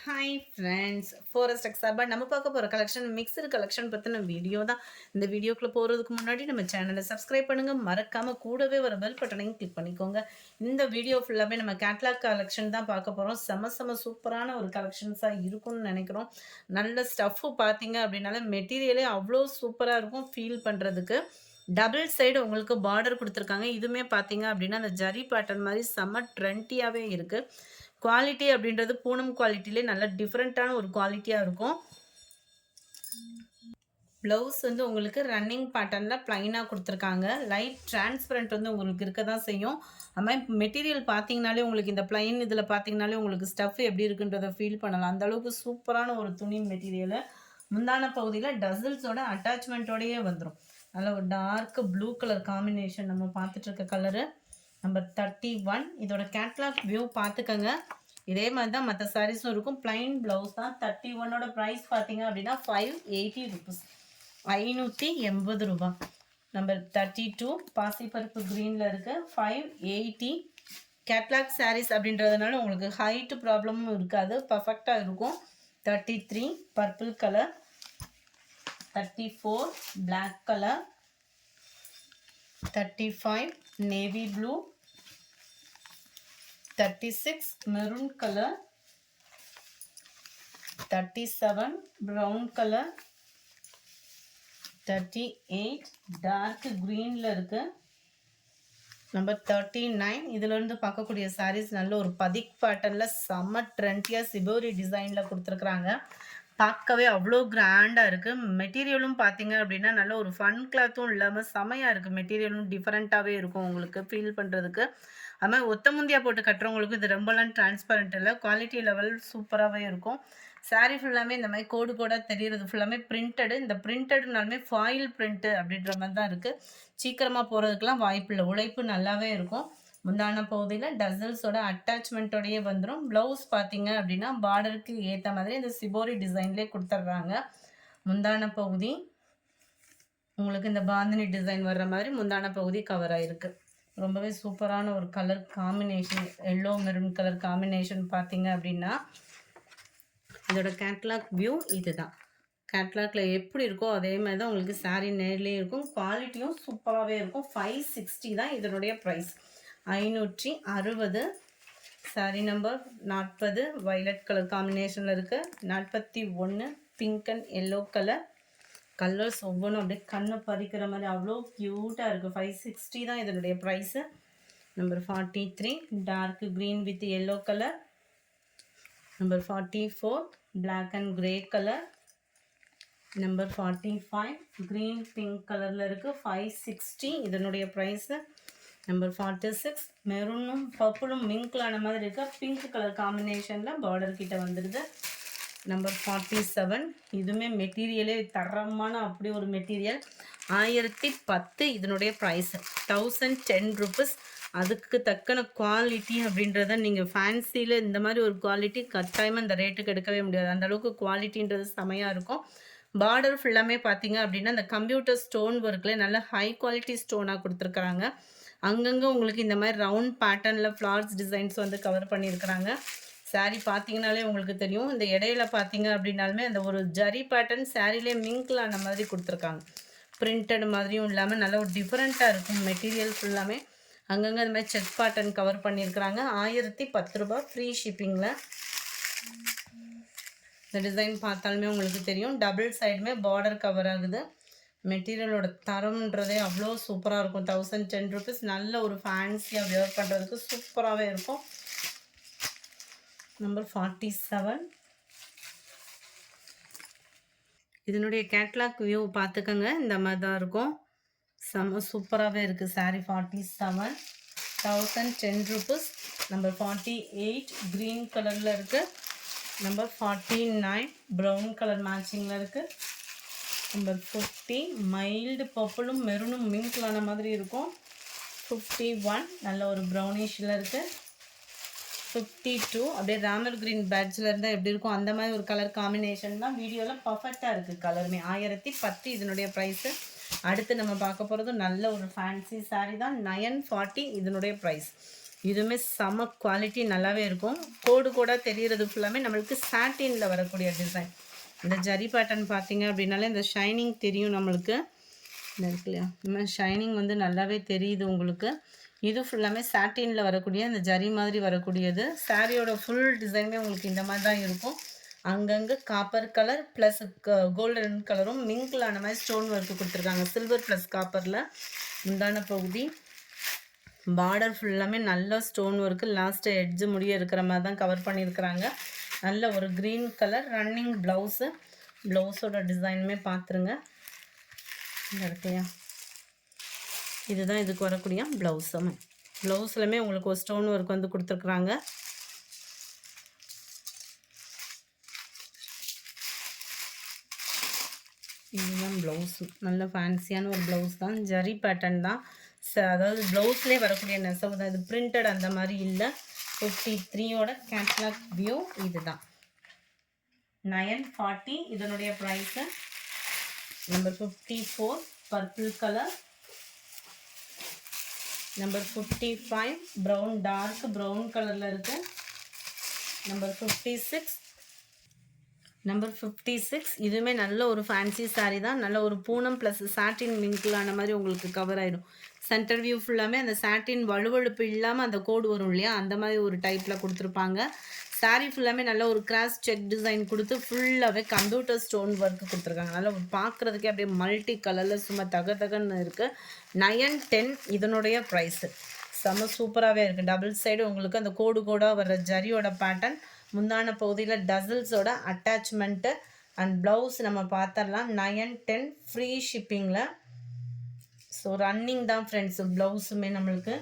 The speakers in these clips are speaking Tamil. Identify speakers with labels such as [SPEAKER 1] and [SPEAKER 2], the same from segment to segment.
[SPEAKER 1] ஹாய் ஃப்ரெண்ட்ஸ், ஃபாரஸ்ட் எக்ஸார்பா நம்ம பார்க்க போகிற கலெக்ஷன் மிக்சடு கலெக்ஷன் பற்றின வீடியோ தான். இந்த வீடியோக்குள்ளே போகிறதுக்கு முன்னாடி நம்ம சேனலை சப்ஸ்கிரைப் பண்ணுங்கள், மறக்காமல் கூடவே வர பெல் பட்டனையும் கிளிக் பண்ணிக்கோங்க. இந்த வீடியோ ஃபுல்லாகவே நம்ம கேட்லாக் கலெக்ஷன் தான் பார்க்க போகிறோம். செம சூப்பரான ஒரு கலெக்ஷன்ஸாக இருக்கும்னு நினைக்கிறோம். நல்ல ஸ்டஃப்பு பார்த்தீங்க அப்படின்னால மெட்டீரியலே அவ்வளோ சூப்பராக இருக்கும் ஃபீல் பண்ணுறதுக்கு. டபுள் சைடு உங்களுக்கு பார்டர் கொடுத்துருக்காங்க. இதுவுமே பார்த்தீங்க அப்படின்னா அந்த ஜரி பேட்டர்ன் மாதிரி செம்ம ட்ரெண்டியாகவே இருக்குது. குவாலிட்டி அப்படின்றது பூனம் குவாலிட்டிலே நல்ல டிஃப்ரெண்ட்டான ஒரு குவாலிட்டியாக இருக்கும். ப்ளவுஸ் வந்து உங்களுக்கு ரன்னிங் பேட்டர்னில் ப்ளைனாக கொடுத்துருக்காங்க. லைட் டிரான்ஸ்பரண்ட் வந்து உங்களுக்கு இருக்க தான் செய்யும். அதுமாதிரி மெட்டீரியல் பார்த்தீங்கனாலே உங்களுக்கு இந்த ப்ளைன் இதில் பார்த்தீங்கனாலே உங்களுக்கு ஸ்டஃப் எப்படி இருக்குன்றதை ஃபீல் பண்ணலாம். அந்தளவுக்கு சூப்பரான ஒரு துணி மெட்டீரியலு. முந்தான பகுதியில் டசில்ஸோட அட்டாச்மெண்ட்டோடையே வந்துடும். நல்ல ஒரு டார்க் ப்ளூ கலர் காம்பினேஷன் நம்ம பார்த்துட்ருக்க கலரு. நம்பர் 31. இதோட கேட்லாக் வியூ பார்த்துக்கங்க. இதே மாதிரி தான் மற்ற சாரீஸும் இருக்கும். பிளைன் ப்ளவுஸ் தான். 31ஓட ப்ரைஸ் பார்த்தீங்க அப்படின்னா 580 ருபீஸ், 580 ரூபா. நம்பர் 32 பாசிப்பருப்பு க்ரீனில் இருக்குது, 580. கேட்லாக் சாரீஸ் அப்படின்றதுனால உங்களுக்கு ஹைட்டு ப்ராப்ளமும் இருக்காது, பர்ஃபெக்டாக இருக்கும். 33 purple colour, 34 black colour, 35 navy blue, 36 maroon color, 37 brown color, 38 dark greenல இருக்கு. நம்பர் 39. இதுல இருந்து பார்க்கக்கூடிய சாரீஸ் நல்ல ஒரு பதிக் பேட்டர்ன்ல செம்ம ட்ரெண்டியா சிபோரி டிசைன்ல கொடுத்துருக்குறாங்க. பார்க்கவே அவ்வளோ கிராண்டாக இருக்குது. மெட்டீரியலும் பார்த்தீங்க அப்படின்னா நல்ல ஒரு ஃபன் கிளாத்தும் இல்லாமல் செமையாக இருக்குது. மெட்டீரியலும் டிஃப்ரெண்ட்டாகவே இருக்கும் உங்களுக்கு ஃபீல் பண்ணுறதுக்கு. அது மாதிரி ஒத்த முந்தியா போட்டு கட்டுறவங்களுக்கு இது ரொம்பலாம் டிரான்ஸ்பரண்ட் இல்லை, குவாலிட்டி லெவல் சூப்பராகவே இருக்கும். சாரீ ஃபுல்லாமே இந்த மாதிரி கோடு கோடாக தெரிகிறது ஃபுல்லாமே பிரிண்டடு. இந்த பிரிண்டடுனாலுமே ஃபாயில் பிரிண்ட்டு அப்படின்ற மாதிரி தான் இருக்குது. சீக்கிரமாக போகிறதுக்கெலாம் வாய்ப்பு இல்லை, உழைப்பு நல்லாவே இருக்கும். முந்தான பகுதியில் டசல்ஸோட அட்டாச்மெண்ட்டோடையே வந்துடும். ப்ளவுஸ் பார்த்தீங்க அப்படின்னா பார்டருக்கு ஏற்ற மாதிரி இந்த சிபோரி டிசைன்லேயே கொடுத்துட்றாங்க. முந்தான பகுதி உங்களுக்கு இந்த பாந்தினி டிசைன் வர்ற மாதிரி முந்தான பகுதி கவர் ஆகிருக்கு. ரொம்பவே சூப்பரான ஒரு colour combination, yellow maroon colour combination பார்த்தீங்க அப்படின்னா. இதோட கேட்லாக் வியூ இது தான். கேட்லாகில் எப்படி இருக்கோ அதே மாதிரி தான் உங்களுக்கு சாரீ நேர்லேயே இருக்கும். குவாலிட்டியும் சூப்பராகவே இருக்கும். 560 தான் இதனுடைய price, 560. Sari number 40 violet colour காம்பினேஷனில் இருக்குது. 41 pink and yellow colour. Colours ஒவ்வொன்றும் அப்படியே கண்ணை பறிக்கிற மாதிரி அவ்வளோ க்யூட்டாக இருக்குது. 560 தான் இதனுடைய price. Number 43 dark green with yellow colour. Number 44 black and grey colour. Number 45 green pink கலரில் இருக்குது, 560 இதனுடைய ப்ரைஸு. நம்பர் 46 மெரூனும் பர்பிளும் மிங்க்லான மாதிரி இருக்க பிங்க் கலர் காம்பினேஷனில் பார்டர் கிட்ட வந்துடுது. நம்பர் 47 இதுவுமே மெட்டீரியலே தரமான அப்படி ஒரு மெட்டீரியல், 1010 இதனுடைய ப்ரைஸு, 1010 ருபீஸ். அதுக்கு தக்கன குவாலிட்டி அப்படின்றத நீங்கள் ஃபேன்சியில் இந்த மாதிரி ஒரு குவாலிட்டி கட்டாயமாக இந்த ரேட்டுக்கு எடுக்கவே முடியாது. அந்தளவுக்கு குவாலிட்டின்றது செமையாக இருக்கும். பார்டர் ஃபுல்லாமே பார்த்தீங்க அப்படின்னா இந்த கம்ப்யூட்டர் ஸ்டோன் ஒர்க்கில் நல்ல ஹை குவாலிட்டி ஸ்டோனாக கொடுத்துருக்குறாங்க. அங்கங்கே உங்களுக்கு இந்த மாதிரி ரவுண்ட் பேட்டர்னில் ஃப்ளார்ஸ் டிசைன்ஸ் வந்து கவர் பண்ணியிருக்கிறாங்க. சாரீ பார்த்தீங்கனாலே உங்களுக்கு தெரியும். இந்த இடையில பார்த்தீங்க அப்படின்னாலுமே அந்த ஒரு ஜரி பேட்டர்ன் சாரீலே மிங்க்லான மாதிரி கொடுத்துருக்காங்க. பிரிண்டட் மாதிரியும் இல்லாமல் நல்ல ஒரு டிஃப்ரெண்ட்டாக இருக்கும் மெட்டீரியல் ஃபுல்லாமே. அங்கங்கே இந்த மாதிரி செக் பேட்டர்ன் கவர் பண்ணியிருக்கிறாங்க. 1010 ரூபா ஃப்ரீ ஷிப்பிங்கில். இந்த டிசைன் பார்த்தாலுமே உங்களுக்கு தெரியும். டபுள் சைடுமே பார்டர் கவர் ஆகுது. மெட்டீரியலோட தரம்ன்றதே அவ்வளோ சூப்பராக இருக்கும். 1010 ருபீஸ். நல்ல ஒரு ஃபேன்சியாக வியர் பண்ணுறதுக்கு சூப்பராகவே இருக்கும். நம்பர் 47 இதனுடைய கேட்லாக் வியூ பார்த்துக்கோங்க. இந்த மாதிரி தான் இருக்கும். செம்ம சூப்பராகவே இருக்குது சாரீ. 47 1010 ருபீஸ். நம்பர் 48 க்ரீன் கலரில் இருக்குது. நம்பர் 49 ப்ரௌன் கலர் மேட்சிங்கில் இருக்குது. நம்பர் 50 மைல்டு பர்பிளும் மெரூனும் மிங்க்லான மாதிரி இருக்கும். 51 நல்ல ஒரு ப்ரௌனிஷில் இருக்குது. 52 அப்படியே ராமர் க்ரீன் பேட்ஜில் இருந்தால் எப்படி இருக்கும் அந்த மாதிரி ஒரு கலர் காம்பினேஷன் தான். வீடியோவில் பர்ஃபெக்டாக இருக்குது கலருமே. 1010 இதனுடைய ப்ரைஸு. அடுத்து நம்ம பார்க்க போகிறது நல்ல ஒரு ஃபேன்சி சாரீ தான். 940 இதனுடைய ப்ரைஸ். இதுவுமே செம குவாலிட்டி நல்லாவே இருக்கும். கோடு கூட தெரிகிறது ஃபுல்லாமே நம்மளுக்கு சாட்டினில் வரக்கூடிய டிசைன். இந்த ஜரி பேட்டர்ன் பார்த்தீங்க அப்படின்னாலே இந்த ஷைனிங் தெரியும் நம்மளுக்கு. இந்த இருக்கு இல்லையா, இந்த மாதிரி ஷைனிங் வந்து நல்லாவே தெரியுது உங்களுக்கு. இது ஃபுல்லாமே சாட்டினில் வரக்கூடிய அந்த ஜரி மாதிரி வரக்கூடியது. சாரியோட ஃபுல் டிசைனுமே உங்களுக்கு இந்த மாதிரி தான் இருக்கும். அங்கங்கே காப்பர் கலர் ப்ளஸ் கோல்டன் கலரும் மிங்கில் ஆன மாதிரி ஸ்டோன் ஒர்க்கு கொடுத்துருக்காங்க. சில்வர் ப்ளஸ் காப்பரில் முந்தான பகுதி. பார்டர் ஃபுல்லாமே நல்ல ஸ்டோன் ஒர்க்கு, லாஸ்ட்டு எட்ஜு முடிய இருக்கிற மாதிரி தான் கவர் பண்ணியிருக்கிறாங்க. நல்ல ஒரு க்ரீன் கலர் ரன்னிங் ப்ளவுஸு. ப்ளவுஸோட டிசைனுமே பார்த்துருங்க. இந்த இடத்தையா இதுதான் இதுக்கு வரக்கூடிய ப்ளவுஸுமே. ப்ளவுஸ்லையுமே உங்களுக்கு ஒரு ஸ்டோன் ஒர்க் வந்து கொடுத்துருக்குறாங்க. இதுதான் ப்ளவுஸு. நல்ல ஃபேன்சியான ஒரு ப்ளவுஸ் தான். ஜரி பேட்டர்ன் தான். அதாவது ப்ளவுஸ்லேயே வரக்கூடிய நெசவு தான். இது பிரிண்டட் அந்த மாதிரி இல்லை. 53யோட கேட்லாக் வியூ இது தான். 940 இதனுடைய price. Number 54 purple colour. Number 55 brown, dark brown கலரில் இருக்குது. நம்பர் 56 நம்பர் 56 இதுவுமே நல்ல ஒரு ஃபேன்சி சாரீ தான். நல்ல ஒரு பூனம் ப்ளஸ் சாட்டின் மிங்கிளான மாதிரி உங்களுக்கு கவர் ஆகிடும். சென்டர் வியூ ஃபுல்லாமே அந்த சாட்டின் வலுவழுப்பு இல்லாமல் அந்த கோடு வரும் இல்லையா, அந்த மாதிரி ஒரு டைப்பில் கொடுத்துருப்பாங்க. சாரீ ஃபுல்லாமே நல்ல ஒரு கிராஸ் செக் டிசைன் கொடுத்து ஃபுல்லாகவே கம்ப்யூட்டர் ஸ்டோன் ஒர்க் கொடுத்துருக்காங்க. நல்லா பார்க்குறதுக்கே அப்படியே மல்டி கலரில் சும்மா தகன்னு இருக்குது. 910 இதனுடைய ப்ரைஸு. செம்ம சூப்பராகவே இருக்குது. டபுள் சைடு உங்களுக்கு அந்த கோடு கோடாக வர்ற ஜரியோட பேட்டர்ன். முந்தான பகுதியில் டசல்ஸோட அட்டாச்மெண்ட்டு அண்ட் ப்ளவுஸ் நம்ம பார்த்துடலாம். 910 ஃப்ரீ ஷிப்பிங்கில். ஸோ ரன்னிங் தான் ஃப்ரெண்ட்ஸு. ப்ளவுஸுமே நம்மளுக்கு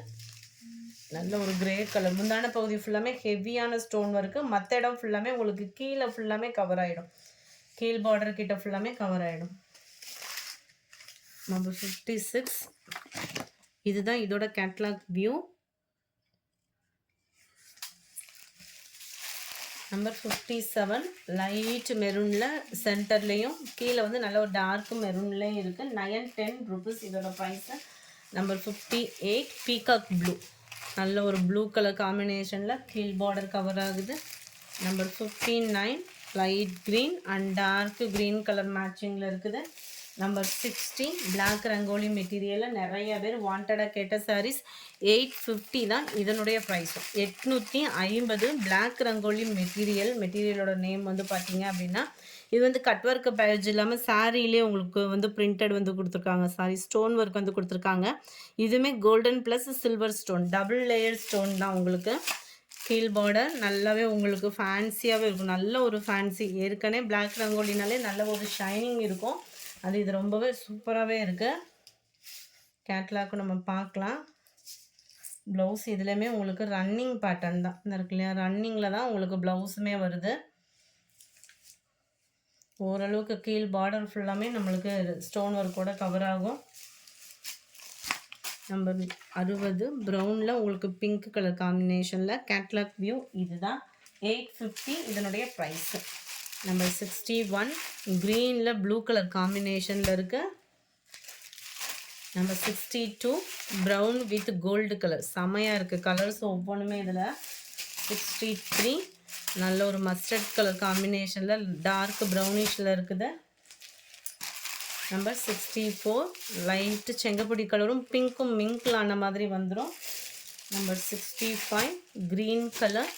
[SPEAKER 1] நல்ல ஒரு கிரே கலர். முந்தான பகுதி ஃபுல்லாமே ஹெவியான ஸ்டோன் ஒர்க்கு. மற்ற இடம் ஃபுல்லாமே உங்களுக்கு கீழே ஃபுல்லாமே கவர் ஆகிடும். கீழ் பார்டர் கிட்ட ஃபுல்லாமே கவர் ஆகிடும். நம்பர் 56 இதுதான் இதோட கேட்லாக் வியூ. நம்பர் 57 லைட் மெரூனில் சென்டர்லேயும் கீழே வந்து நல்ல ஒரு டார்க் மெரூன்லேயும் இருக்குது. 910 ருபீஸ் இதோட ப்ரைஸு. Number 58 peacock blue. நல்ல ஒரு ப்ளூ கலர் காம்பினேஷனில் கீழ் பார்டர் கவர் ஆகுது. Number 59 light green and dark green colour மேட்சிங்கில் இருக்குது. நம்பர் 60 பிளாக் ரங்கோலி மெட்டீரியலில் நிறைய பேர் வாண்டடாக கேட்ட சாரீஸ். 850 தான் இதனுடைய ப்ரைஸும். 850 பிளாக் ரங்கோலி மெட்டீரியலோட நேம் வந்து பார்த்தீங்க அப்படின்னா இது வந்து கட் ஒர்க் பேட்ச் இல்லாமல் சாரியிலே உங்களுக்கு வந்து பிரிண்டட் வந்து கொடுத்துருக்காங்க. சாரி ஸ்டோன் ஒர்க் வந்து கொடுத்துருக்காங்க. இதுவுமே golden plus silver stone double layer stone தான் உங்களுக்கு. கீழ் பார்டர் நல்லாவே உங்களுக்கு ஃபேன்சியாகவே இருக்கும். நல்ல ஒரு ஃபேன்சி. ஏற்கனவே பிளாக் ரங்கோலினாலே நல்ல ஒரு ஷைனிங் இருக்கும். அது இது ரொம்பவே சூப்பராகவே இருக்குது. கேட்லாக்கும் நம்ம பார்க்கலாம். ப்ளவுஸ் இதுலேயுமே உங்களுக்கு ரன்னிங் பேட்டர்ன் தான். இந்த இருக்கு இல்லையா, ரன்னிங்கில் தான் உங்களுக்கு ப்ளவுஸுமே வருது. ஓரளவுக்கு கீழ் பார்டர் ஃபுல்லாமே நம்மளுக்கு ஸ்டோன் ஒர்க்கோட கவர் ஆகும். நம்பர் 60 ப்ரௌனில் உங்களுக்கு பிங்க் கலர் காம்பினேஷனில் கேட்லாக் வியூ இதுதான். 850 இதனுடைய ப்ரைஸு. நம்பர் 61 க்ரீனில் ப்ளூ கலர் காம்பினேஷனில் இருக்குது. Number 62 brown with gold colour. செமையாக இருக்குது கலர்ஸ் ஒவ்வொன்றுமே இதில். 63 நல்ல ஒரு மஸ்டர்ட் கலர் காம்பினேஷனில் டார்க் ப்ரௌனிஷில் இருக்குது. நம்பர் 64 லைட்டு செங்கப்பொடி கலரும் பிங்க்கும் மிங்கில் ஆன மாதிரி வந்துடும். Number 65 green colour.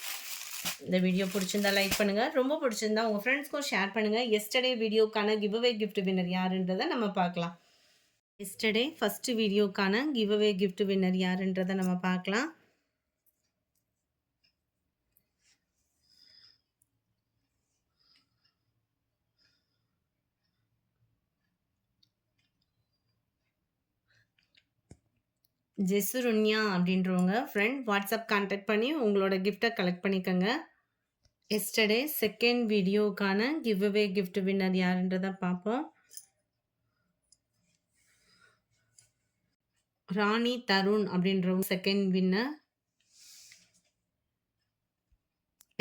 [SPEAKER 1] இந்த வீடியோ பிடிச்சிருந்தா லைக் பண்ணுங்கள். ரொம்ப பிடிச்சிருந்தா உங்கள் ஃப்ரெண்ட்ஸ்க்கும் ஷேர் பண்ணுங்கள். எஸ்டர்டே வீடியோக்கான கிவ்அவே கிஃப்ட் வின்னர் யாருன்றதை நம்ம பார்க்கலாம். எஸ்டர்டே ஃபஸ்ட்டு வீடியோக்கான கிவ்அவே கிஃப்ட் வின்னர் யாருன்றதை நம்ம பார்க்கலாம். ஜெசுருன்யா அப்படின்றவங்க ஃப்ரெண்ட் வாட்ஸ்அப் கான்டாக்ட் பண்ணி உங்களோட கிஃப்டை கலெக்ட் பண்ணிக்கோங்க. எஸ்டர்டே செகண்ட் வீடியோக்கான கிவ்அவே கிஃப்ட் வின்னர் யாருன்றதை பார்ப்போம். ராணி தருண் அப்படின்றவங்க செகண்ட் வின்னர்.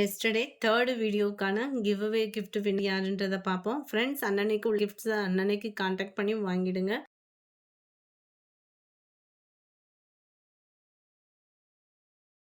[SPEAKER 1] எஸ்டர்டே தேர்டு வீடியோக்கான கிவ்அவே கிஃப்ட் வின்னர் யாருன்றதை பார்ப்போம். ஃப்ரெண்ட்ஸ் அன்னன்னைக்கு கிஃப்ட்ஸை அன்னன்னைக்கு கான்டாக்ட் பண்ணி வாங்கிடுங்க.